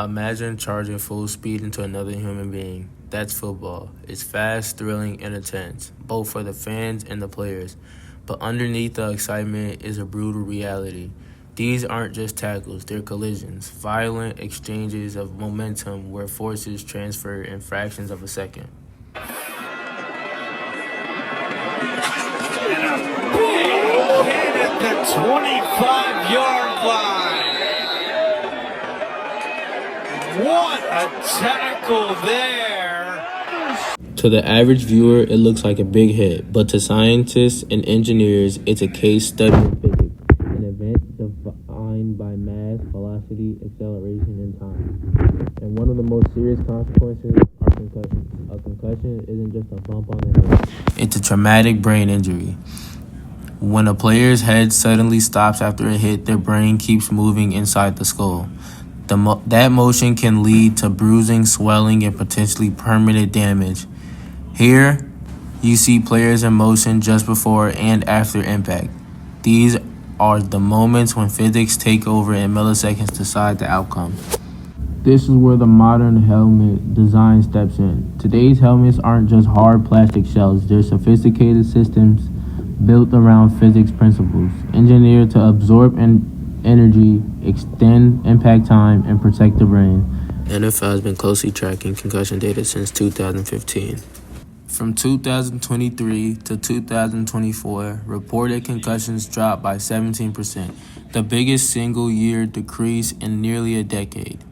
Imagine charging full speed into another human being. That's football. It's fast, thrilling, and intense, both for the fans and the players. But underneath the excitement is a brutal reality. These aren't just tackles, they're collisions, violent exchanges of momentum where forces transfer in fractions of a second. Big hit at the 25-yard line. What a tackle there. To the average viewer, it looks like a big hit, but to scientists and engineers, it's a case study in physics, an event defined by mass, velocity, acceleration, and time. And one of the most serious consequences are concussions. A concussion isn't just a bump on the head. It's a traumatic brain injury. When a player's head suddenly stops after a hit, their brain keeps moving inside the skull. That motion can lead to bruising, swelling, and potentially permanent damage. Here, you see players in motion just before and after impact. These are the moments when physics take over and milliseconds decide the outcome. This is where the modern helmet design steps in. Today's helmets aren't just hard plastic shells, they're sophisticated systems built around physics principles, engineered to absorb energy, extend impact time, and protect the brain. NFL has been closely tracking concussion data since 2015. From 2023 to 2024, reported concussions dropped by 17%, the biggest single-year decrease in nearly a decade.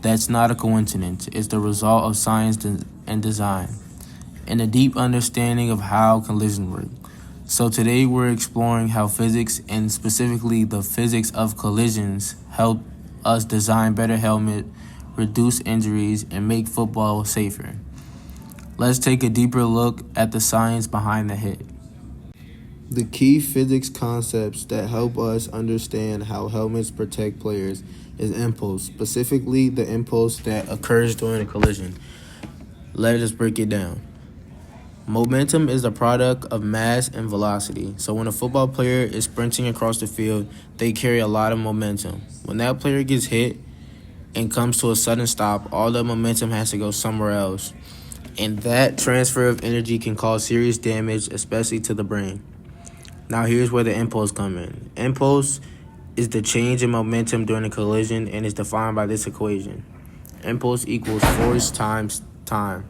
That's not a coincidence. It's the result of science and design, and a deep understanding of how collisions work. So today we're exploring how physics, and specifically the physics of collisions, help us design better helmets, reduce injuries, and make football safer. Let's take a deeper look at the science behind the hit. The key physics concepts that help us understand how helmets protect players is impulse, specifically the impulse that occurs during a collision. Let us break it down. Momentum is the product of mass and velocity. So when a football player is sprinting across the field, they carry a lot of momentum. When that player gets hit and comes to a sudden stop, all the momentum has to go somewhere else. And that transfer of energy can cause serious damage, especially to the brain. Now here's where the impulse comes in. Impulse is the change in momentum during a collision and is defined by this equation. Impulse equals force times time.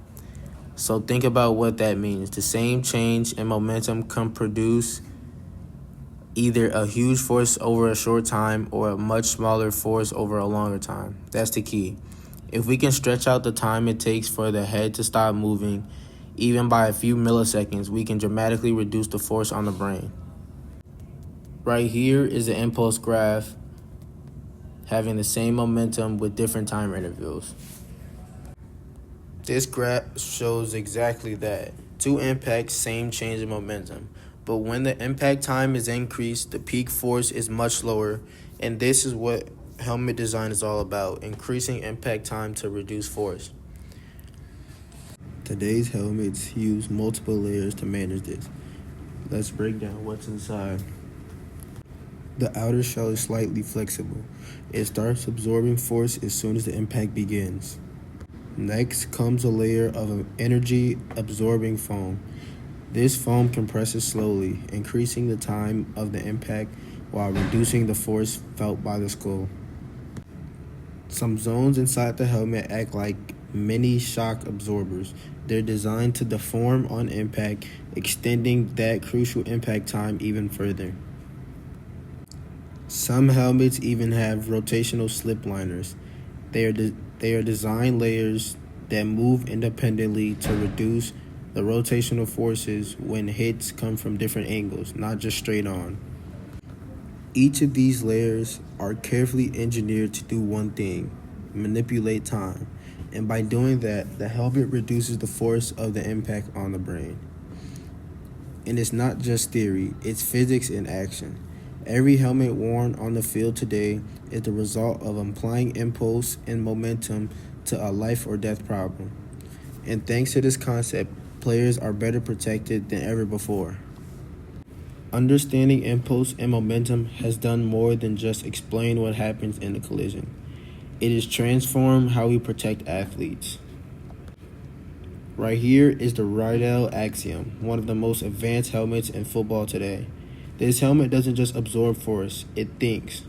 So think about what that means. The same change in momentum can produce either a huge force over a short time or a much smaller force over a longer time. That's the key. If we can stretch out the time it takes for the head to stop moving, even by a few milliseconds, we can dramatically reduce the force on the brain. Right here is the impulse graph having the same momentum with different time intervals. This graph shows exactly that. Two impacts, same change in momentum. But when the impact time is increased, the peak force is much lower, and this is what helmet design is all about, increasing impact time to reduce force. Today's helmets use multiple layers to manage this. Let's break down what's inside. The outer shell is slightly flexible. It starts absorbing force as soon as the impact begins. Next comes a layer of an energy-absorbing foam. This foam compresses slowly, increasing the time of the impact while reducing the force felt by the skull. Some zones inside the helmet act like mini shock absorbers. They're designed to deform on impact, extending that crucial impact time even further. Some helmets even have rotational slip liners. They are design layers that move independently to reduce the rotational forces when hits come from different angles, not just straight on. Each of these layers are carefully engineered to do one thing: manipulate time. And by doing that, the helmet reduces the force of the impact on the brain. And it's not just theory, it's physics in action. Every helmet worn on the field today is the result of applying impulse and momentum to a life or death problem. And thanks to this concept, players are better protected than ever before. Understanding impulse and momentum has done more than just explain what happens in a collision. It has transformed how we protect athletes. Right here is the Rydell Axiom, one of the most advanced helmets in football today. This helmet doesn't just absorb force, it thinks.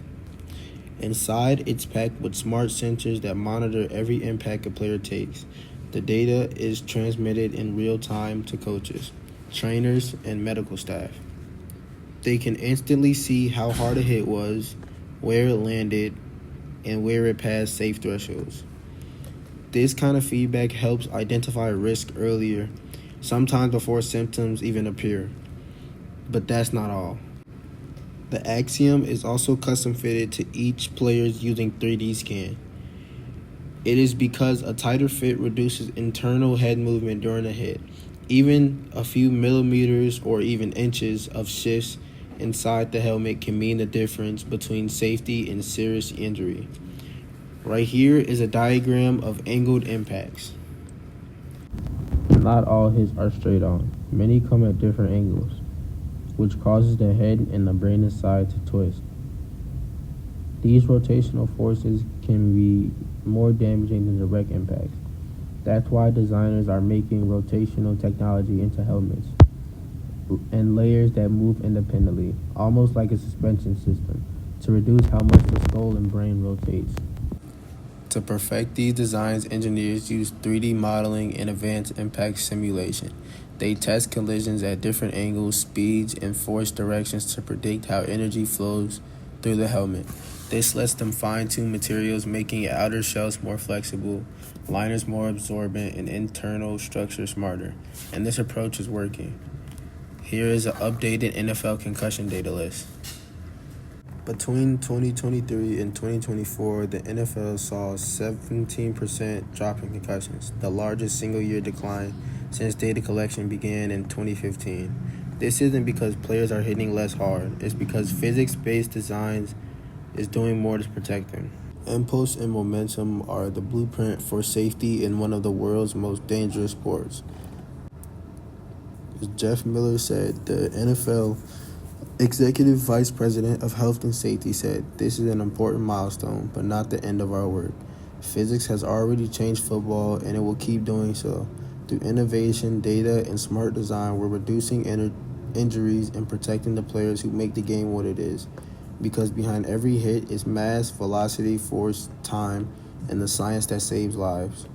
Inside, it's packed with smart sensors that monitor every impact a player takes. The data is transmitted in real time to coaches, trainers, and medical staff. They can instantly see how hard a hit was, where it landed, and where it passed safe thresholds. This kind of feedback helps identify risk earlier, sometimes before symptoms even appear. But that's not all. The Axiom is also custom fitted to each player's using 3D scan. It is because a tighter fit reduces internal head movement during a hit. Even a few millimeters or even inches of shifts inside the helmet can mean the difference between safety and serious injury. Right here is a diagram of angled impacts. Not all hits are straight on. Many come at different angles, which causes the head and the brain inside to twist. These rotational forces can be more damaging than direct impacts. That's why designers are making rotational technology into helmets and layers that move independently, almost like a suspension system, to reduce how much the skull and brain rotates. To perfect these designs, engineers use 3D modeling and advanced impact simulation. They test collisions at different angles, speeds, and force directions to predict how energy flows through the helmet. This lets them fine-tune materials, making outer shells more flexible, liners more absorbent, and internal structure smarter. And this approach is working. Here is an updated NFL concussion data list. Between 2023 and 2024, the NFL saw a 17% drop in concussions, the largest single-year decline since data collection began in 2015. This isn't because players are hitting less hard. It's because physics-based designs is doing more to protect them. Impulse and momentum are the blueprint for safety in one of the world's most dangerous sports. As Jeff Miller said, the NFL Executive Vice President of Health and Safety said, "This is an important milestone, but not the end of our work. Physics has already changed football, and it will keep doing so. Through innovation, data, and smart design, we're reducing injuries and protecting the players who make the game what it is. Because behind every hit is mass, velocity, force, time, and the science that saves lives."